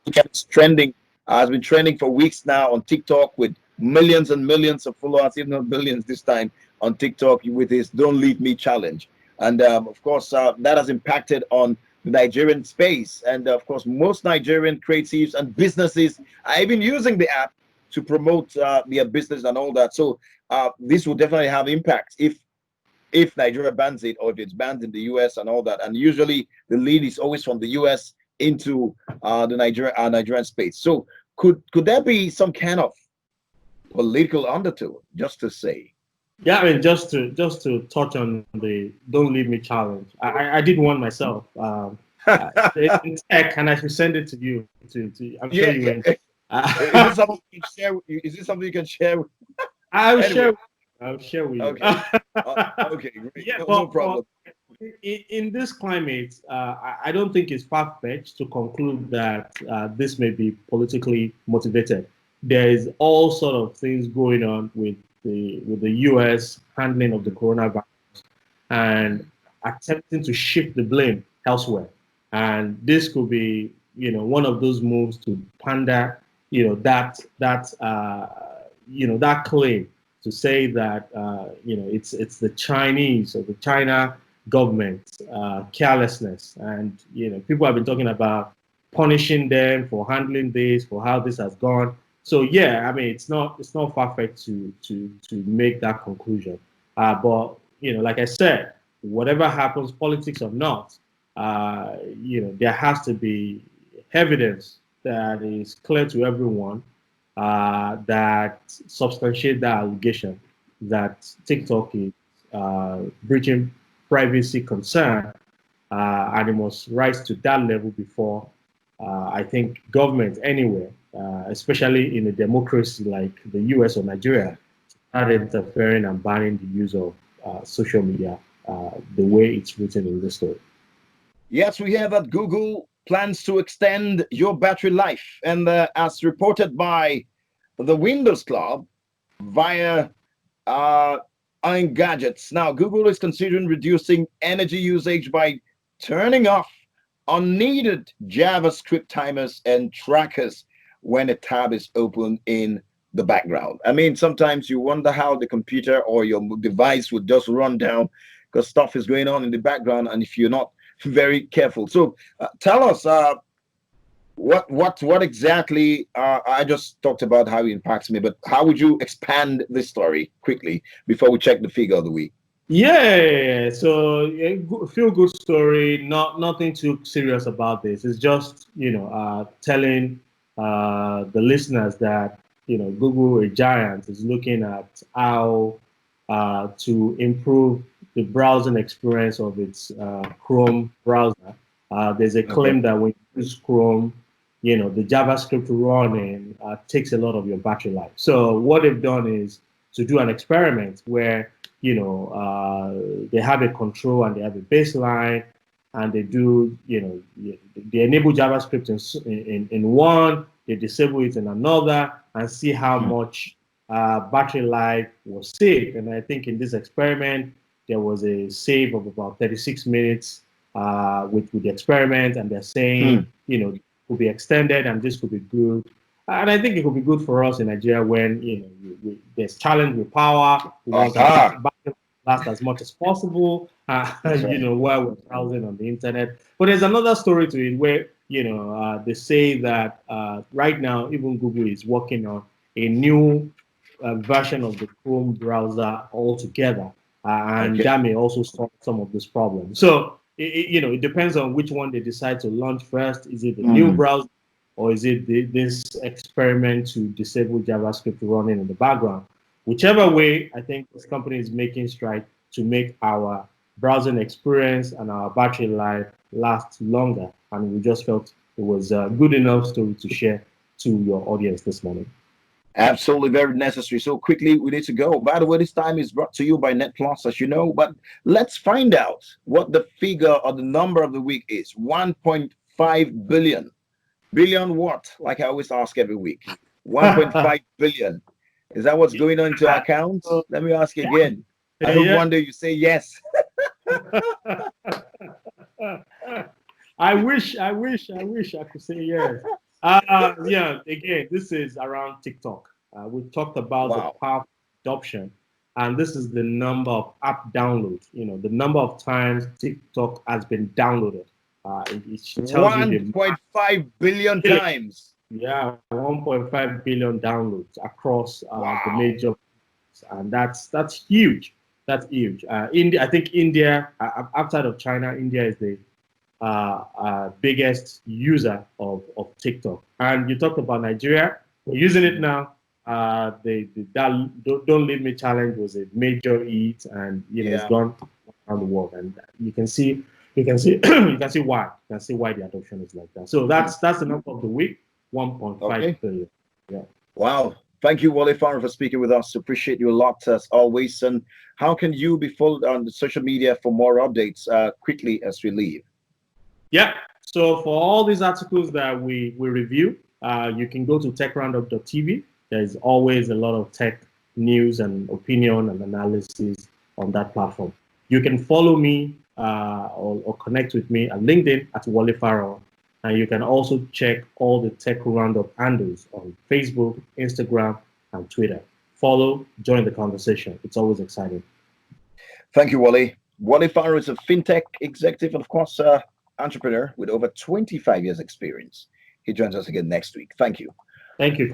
It's trending, has been trending for weeks now on TikTok with millions and millions of followers, if not billions this time on TikTok with his "Don't Leave Me" challenge. And of course, that has impacted on the Nigerian space. And of course, most Nigerian creatives and businesses are even using the app to promote their business and all that. So this will definitely have impact if Nigeria bans it or if it's banned in the US and all that. And usually the lead is always from the US into the Nigerian space. So could there be some kind of political undertone, just to say? Yeah, I mean, just to touch on the "Don't Leave Me" challenge. I did one myself. In tech, and I should send it to you. I'm sure Yeah, you will. yeah. Is this something you can share? Is this something you can share? I'll Anyway, share. I'll share with you. okay, okay, great, Yeah, no problem. in this climate, I don't think it's far-fetched to conclude that this may be politically motivated. There is all sort of things going on with the U.S. handling of the coronavirus and attempting to shift the blame elsewhere. And this could be, one of those moves to pander, that claim to say that it's the Chinese or the China government carelessness, and people have been talking about punishing them for handling this, for how this has gone. So yeah, I mean it's not far fetched to make that conclusion. But like I said, whatever happens, politics or not, there has to be evidence that is clear to everyone that substantiate that allegation that TikTok is breaching privacy concern, and it must rise to that level before I think government anywhere, especially in a democracy like the US or Nigeria, start interfering and banning the use of social media the way it's written in the story. Yes, we hear that Google plans to extend your battery life, and as reported by the Windows Club via uh, Iron Gadgets. Now, Google is considering reducing energy usage by turning off unneeded JavaScript timers and trackers when a tab is open in the background. I mean, sometimes you wonder how the computer or your device would just run down because stuff is going on in the background, and if you're not very careful. So, tell us. What exactly? I just talked about how it impacts me, but how would you expand this story quickly before we check the figure of the week? Yeah, so feel good story. Nothing too serious about this. It's just telling the listeners that Google, a giant, is looking at how to improve the browsing experience of its Chrome browser. There's a Okay. claim that when you use Chrome, the JavaScript running takes a lot of your battery life. So what they've done is to do an experiment where they have a control and they have a baseline, and they do they enable JavaScript in one, they disable it in another, and see how Hmm. much battery life was saved. And I think in this experiment there was a save of about 36 minutes with the experiment, and they're saying Hmm. could be extended and this could be good. And I think it could be good for us in Nigeria when there's challenge with power. We want our Aha. battery to last as much as possible, That's right. while we're browsing on the internet. But there's another story to it where they say that right now even Google is working on a new version of the Chrome browser altogether, and Okay. that may also solve some of this problem. So it depends on which one they decide to launch first. Is it the new Hmm. browser, or is it this experiment to disable JavaScript running in the background? Whichever way, I think this company is making strides to make our browsing experience and our battery life last longer. And we just felt it was a good enough story to share to your audience this morning. Absolutely very necessary. So quickly, we need to go. By the way, this time is brought to you by Net Plus, as you know. But let's find out what the figure or the number of the week is. 1.5 billion. Billion what? Like I always ask every week. 1.5 billion. Is that what's going on into our accounts? So, Let me ask you again. I hope yeah. one day you say yes. I wish I could say yes. Yeah, again, this is around TikTok. We talked about the Wow. powerful adoption, and this is the number of app downloads. The number of times TikTok has been downloaded. It tells you the 1.5 billion billion, times. yeah, 1.5 billion downloads across the Wow. major, and that's huge. That's huge. I think India, outside of China, India is the biggest user of TikTok. And you talked about Nigeria. We're using it now. That Don't Leave Me challenge was a major hit, and it's Yeah. gone around the world. And you can see why the adoption is like that. So that's the number of the week, 1.5 Okay. billion. Yeah. Wow. Thank you, Wale Farah, for speaking with us. Appreciate you a lot as always. And how can you be followed on the social media for more updates quickly as we leave? Yeah. So for all these articles that we review, you can go to TechRoundUp.tv. There's always a lot of tech news and opinion and analysis on that platform. You can follow me or connect with me at LinkedIn at Wale Farah. And you can also check all the Tech Roundup handles on Facebook, Instagram, and Twitter. Follow, join the conversation. It's always exciting. Thank you, Wale. Wale Farah is a fintech executive and, of course, entrepreneur with over 25 years experience. He joins us again next week. Thank you. Thank you.